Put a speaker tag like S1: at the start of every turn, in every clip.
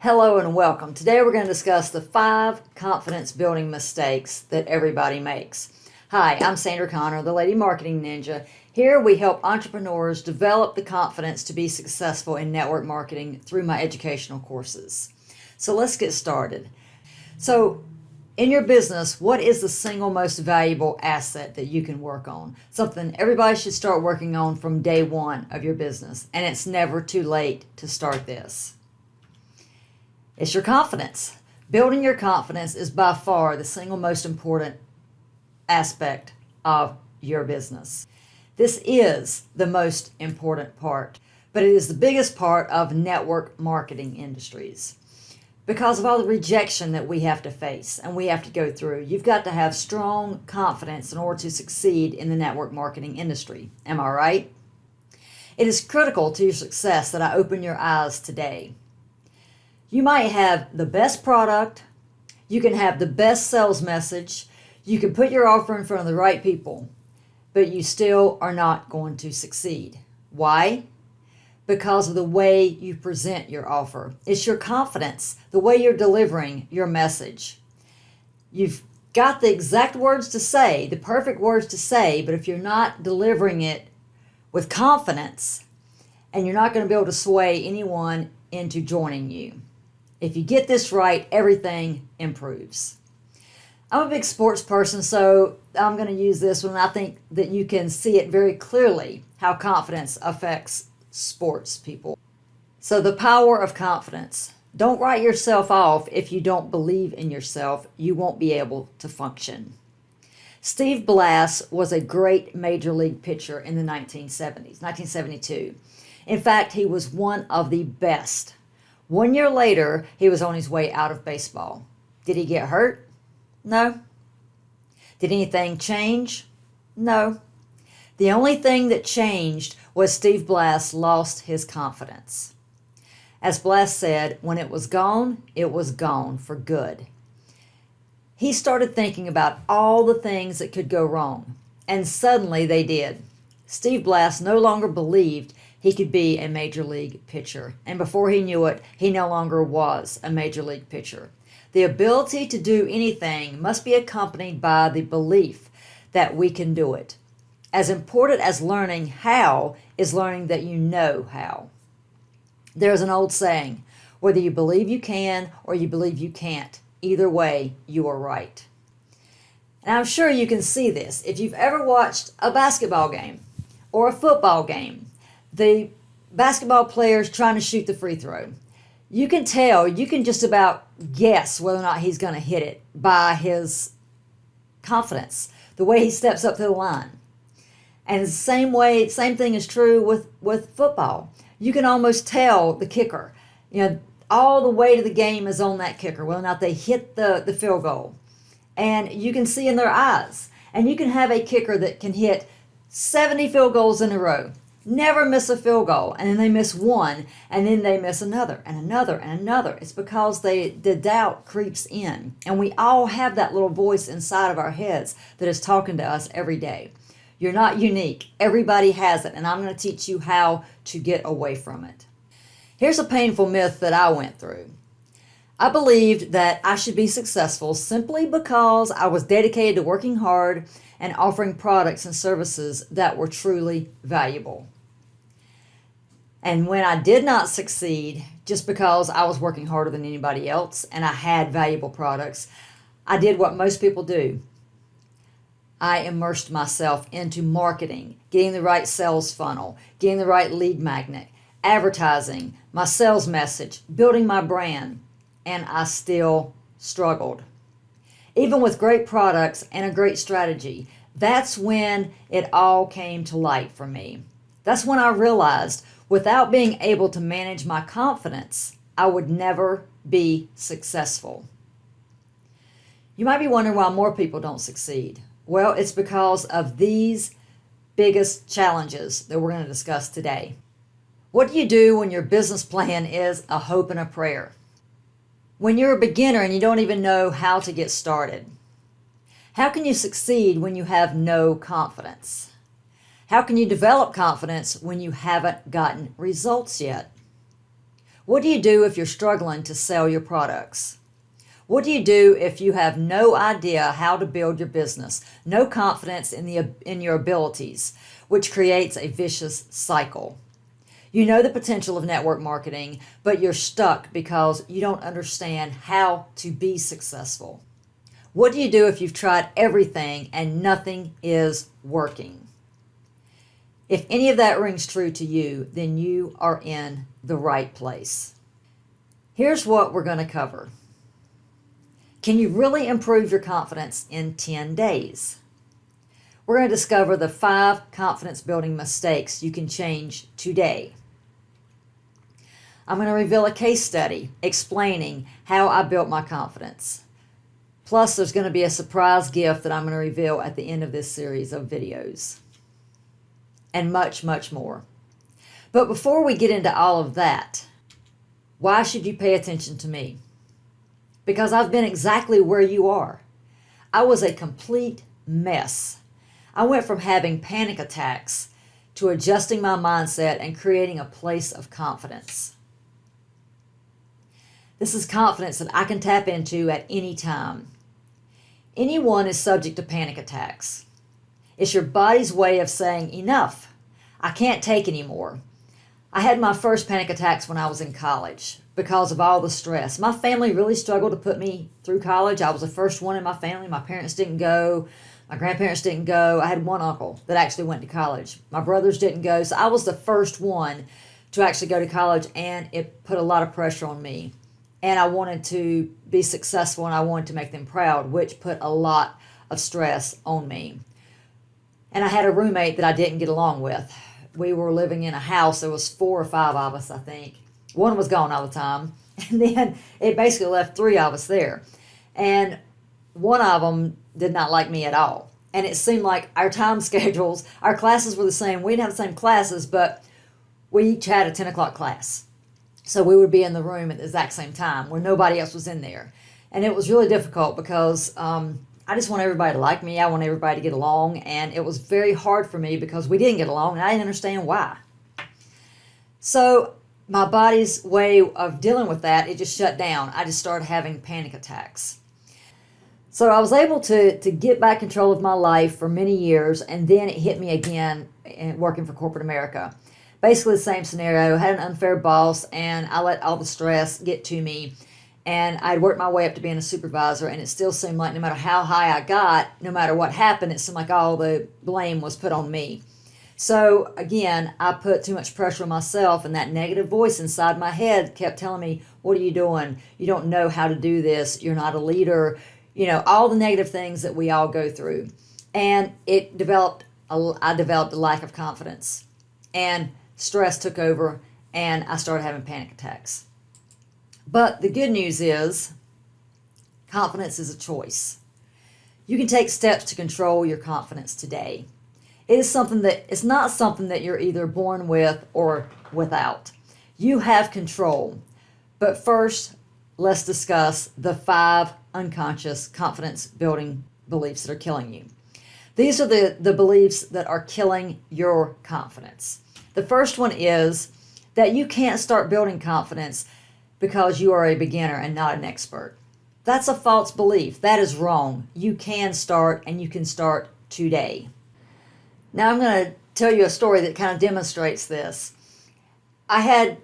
S1: Hello and welcome. Today we're going to discuss the 5 confidence building mistakes that everybody makes. Hi, I'm Sandra Connor, the Lady Marketing Ninja. Here we help entrepreneurs develop the confidence to be successful in network marketing through my educational courses. So let's get started. So in your business, what is the single most valuable asset that you can work on? Something everybody should start working on from day one of your business, and it's never too late to start this. It's your confidence. Building your confidence is by far the single most important aspect of your business. This is the most important part, but it is the biggest part of network marketing industries. Because of all the rejection that we have to face and we have to go through, you've got to have strong confidence in order to succeed in the network marketing industry. Am I right? It is critical to your success that I open your eyes today. You might have the best product, you can have the best sales message, you can put your offer in front of the right people, but you still are not going to succeed. Why? Because of the way you present your offer. It's your confidence, the way you're delivering your message. You've got the exact words to say, the perfect words to say, but if you're not delivering it with confidence, and you're not going to be able to sway anyone into joining you. If you get this right, everything improves. I'm a big sports person, so I'm going to use this one. I think that you can see it very clearly how confidence affects sports people. So the power of confidence. Don't write yourself off if you don't believe in yourself. You won't be able to function. Steve Blass was a great major league pitcher in the 1970s, 1972. In fact, he was one of the best. 1 year later, he was on his way out of baseball. Did he get hurt? No. Did anything change? No. The only thing that changed was Steve Blass lost his confidence. As Blass said, when it was gone for good. He started thinking about all the things that could go wrong, and suddenly they did. Steve Blass no longer believed he could be a major league pitcher. And before he knew it, he no longer was a major league pitcher. The ability to do anything must be accompanied by the belief that we can do it. As important as learning how is learning that you know how. There's an old saying, whether you believe you can or you believe you can't, either way, you are right. And I'm sure you can see this. If you've ever watched a basketball game or a football game, the basketball player's trying to shoot the free throw. You can tell, you can just about guess whether or not he's going to hit it by his confidence, the way he steps up to the line. And the same thing is true with football. You can almost tell the kicker, all the weight of the game is on that kicker, whether or not they hit the field goal. And you can see in their eyes. And you can have a kicker that can hit 70 field goals in a row. Never miss a field goal, and then they miss one, and then they miss another, and another, and another. It's because the doubt creeps in, and we all have that little voice inside of our heads that is talking to us every day. You're not unique. Everybody has it, and I'm going to teach you how to get away from it. Here's a painful myth that I went through. I believed that I should be successful simply because I was dedicated to working hard and offering products and services that were truly valuable. And when I did not succeed, just because I was working harder than anybody else and I had valuable products, I did what most people do. I immersed myself into marketing, getting the right sales funnel, getting the right lead magnet, advertising, my sales message, building my brand, and I still struggled. Even with great products and a great strategy, that's when it all came to light for me. That's when I realized without being able to manage my confidence, I would never be successful. You might be wondering why more people don't succeed. Well, it's because of these biggest challenges that we're going to discuss today. What do you do when your business plan is a hope and a prayer? When you're a beginner and you don't even know how to get started? How can you succeed when you have no confidence? How can you develop confidence when you haven't gotten results yet? What do you do if you're struggling to sell your products? What do you do if you have no idea how to build your business, no confidence in your abilities, which creates a vicious cycle? You know the potential of network marketing, but you're stuck because you don't understand how to be successful. What do you do if you've tried everything and nothing is working? If any of that rings true to you, then you are in the right place. Here's what we're going to cover. Can you really improve your confidence in 10 days? We're going to discover the 5 confidence building mistakes you can change today. I'm going to reveal a case study explaining how I built my confidence. Plus, there's going to be a surprise gift that I'm going to reveal at the end of this series of videos. And much, much more. But before we get into all of that, why should you pay attention to me? Because I've been exactly where you are. I was a complete mess. I went from having panic attacks to adjusting my mindset and creating a place of confidence. This is confidence that I can tap into at any time. Anyone is subject to panic attacks. It's your body's way of saying, enough, I can't take anymore. I had my first panic attacks when I was in college because of all the stress. My family really struggled to put me through college. I was the first one in my family. My parents didn't go. My grandparents didn't go. I had one uncle that actually went to college. My brothers didn't go. So I was the first one to actually go to college, and it put a lot of pressure on me. And I wanted to be successful, and I wanted to make them proud, which put a lot of stress on me. And I had a roommate that I didn't get along with. We were living in a house. There was 4 or 5 of us, I think. One was gone all the time. And then it basically left 3 of us there. And one of them did not like me at all. And it seemed like our time schedules, our classes were the same. We didn't have the same classes, but we each had a 10 o'clock class. So we would be in the room at the exact same time where nobody else was in there. And it was really difficult because I just want everybody to like me. I want everybody to get along. And it was very hard for me because we didn't get along, and I didn't understand why. So my body's way of dealing with that, it just shut down. I just started having panic attacks. So I was able to get back control of my life for many years, and then it hit me again working for corporate America. Basically the same scenario. I had an unfair boss, and I let all the stress get to me. And I'd worked my way up to being a supervisor, and it still seemed like no matter how high I got, no matter what happened, it seemed like all the blame was put on me. So again, I put too much pressure on myself, and that negative voice inside my head kept telling me, what are you doing? You don't know how to do this. You're not a leader. You know, all the negative things that we all go through. And I developed a lack of confidence, and stress took over, and I started having panic attacks. But the good news is confidence is a choice. You can take steps to control your confidence today. It's not something that you're either born with or without. You have control. But first, let's discuss the 5 unconscious confidence building beliefs that are killing you. These are the beliefs that are killing your confidence. The first one is that you can't start building confidence because you are a beginner and not an expert. That's a false belief. That is wrong. You can start, and you can start today. Now I'm going to tell you a story that kind of demonstrates this. I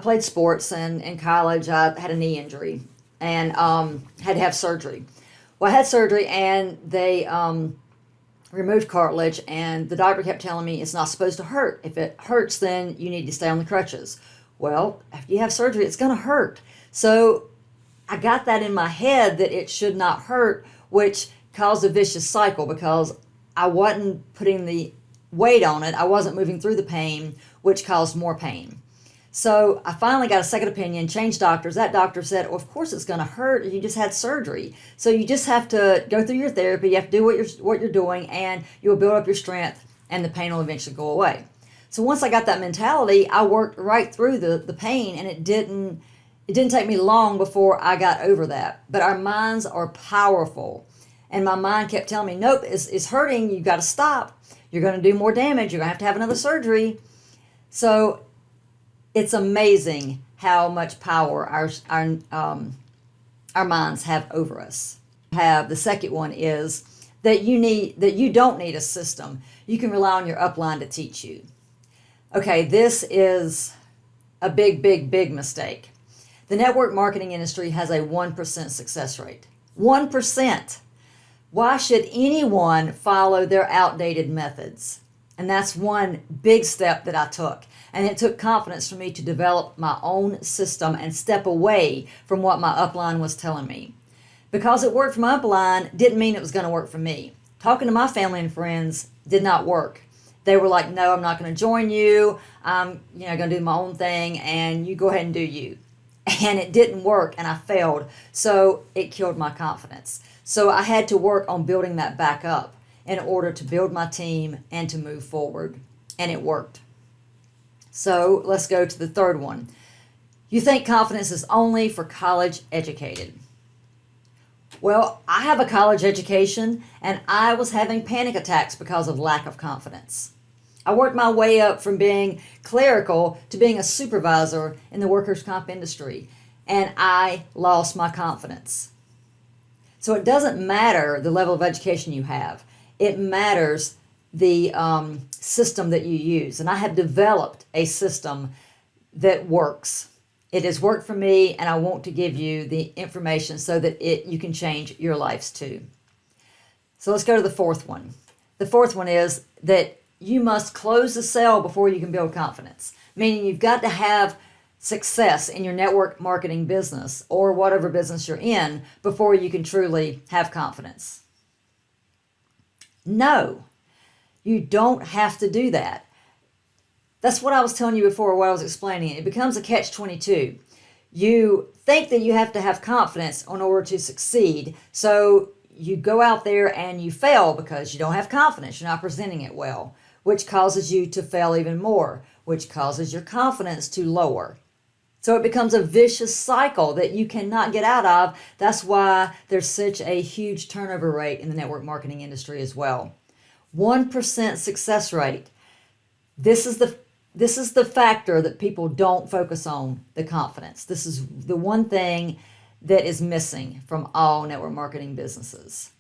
S1: played sports, and in college I had a knee injury and had to have surgery. Well, I had surgery, and they removed cartilage, and the doctor kept telling me it's not supposed to hurt. If it hurts, then you need to stay on the crutches. Well, after you have surgery, it's going to hurt. So I got that in my head that it should not hurt, which caused a vicious cycle because I wasn't putting the weight on it. I wasn't moving through the pain, which caused more pain. So I finally got a second opinion, changed doctors. That doctor said, well, of course it's going to hurt. You just had surgery. So you just have to go through your therapy. You have to do what you're doing, and you'll build up your strength, and the pain will eventually go away. So once I got that mentality, I worked right through the pain, and it didn't take me long before I got over that. But our minds are powerful. And my mind kept telling me, nope, it's hurting. You got to stop. You're going to do more damage. You're going to have another surgery. So It's amazing how much power our minds have over us. The second one is that you don't need a system. You can rely on your upline to teach you. Okay, this is a big mistake. The network marketing industry has a 1% success rate. 1%. Why should anyone follow their outdated methods? And that's one big step that I took. And it took confidence for me to develop my own system and step away from what my upline was telling me. Because it worked for my upline didn't mean it was going to work for me. Talking to my family and friends did not work. They were like, no, I'm not going to join you. I'm going to do my own thing, and you go ahead and do you. And it didn't work, and I failed. So it killed my confidence. So I had to work on building that back up in order to build my team and to move forward. And it worked. So let's go to the third one. You think confidence is only for college educated. Well, I have a college education, and I was having panic attacks because of lack of confidence. I worked my way up from being clerical to being a supervisor in the workers' comp industry, and I lost my confidence. So it doesn't matter the level of education you have. It matters the system that you use. And I have developed a system that works. It has worked for me, and I want to give you the information so that you can change your lives too. So let's go to the fourth one. The fourth one is that you must close the sale before you can build confidence, meaning you've got to have success in your network marketing business or whatever business you're in before you can truly have confidence. No, you don't have to do that. That's what I was telling you before, what I was explaining. It becomes a catch-22. You think that you have to have confidence in order to succeed, so you go out there and you fail because you don't have confidence. You're not presenting it well, which causes you to fail even more, which causes your confidence to lower. So it becomes a vicious cycle that you cannot get out of. That's why there's such a huge turnover rate in the network marketing industry as well. 1% success rate. This is the factor that people don't focus on, the confidence. This is the one thing that is missing from all network marketing businesses.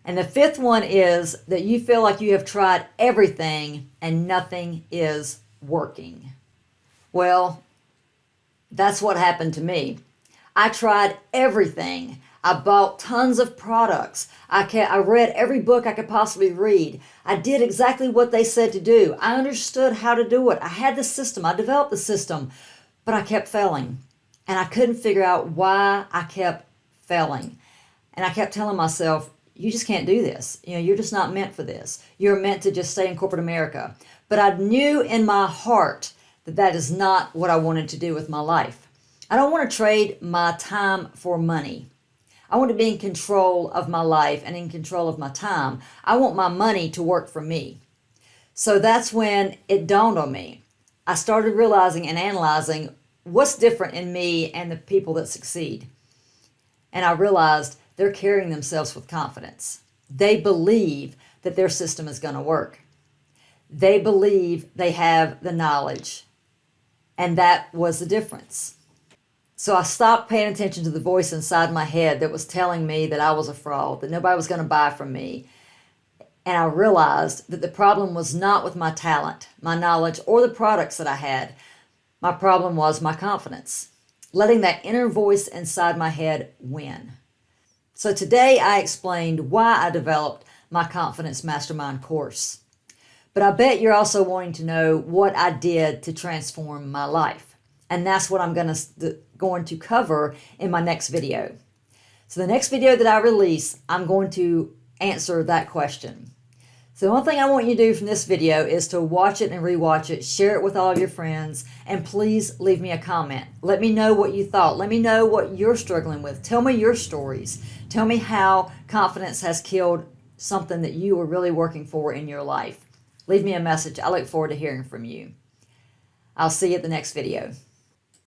S1: And the fifth one is that you feel like you have tried everything and nothing is working. Well, that's what happened to me. I tried everything. I bought tons of products. I read every book I could possibly read. I did exactly what they said to do. I understood how to do it. I had the system. I developed the system, but I kept failing. And I couldn't figure out why I kept failing. And I kept telling myself, you just can't do this. You're just not meant for this. You're meant to just stay in corporate America. But I knew in my heart that that is not what I wanted to do with my life. I don't want to trade my time for money. I want to be in control of my life and in control of my time. I want my money to work for me. So that's when it dawned on me. I started realizing and analyzing what's different in me and the people that succeed. And I realized they're carrying themselves with confidence. They believe that their system is going to work. They believe they have the knowledge. And that was the difference. So I stopped paying attention to the voice inside my head that was telling me that I was a fraud, that nobody was going to buy from me. And I realized that the problem was not with my talent, my knowledge, or the products that I had. My problem was my confidence, letting that inner voice inside my head win. So today I explained why I developed my Confidence Mastermind course. But I bet you're also wanting to know what I did to transform my life. And that's what I'm going to cover in my next video. So the next video that I release, I'm going to answer that question. So the one thing I want you to do from this video is to watch it and rewatch it, share it with all of your friends, and please leave me a comment. Let me know what you thought. Let me know what you're struggling with. Tell me your stories. Tell me how confidence has killed something that you were really working for in your life. Leave me a message. I look forward to hearing from you. I'll see you at the next video.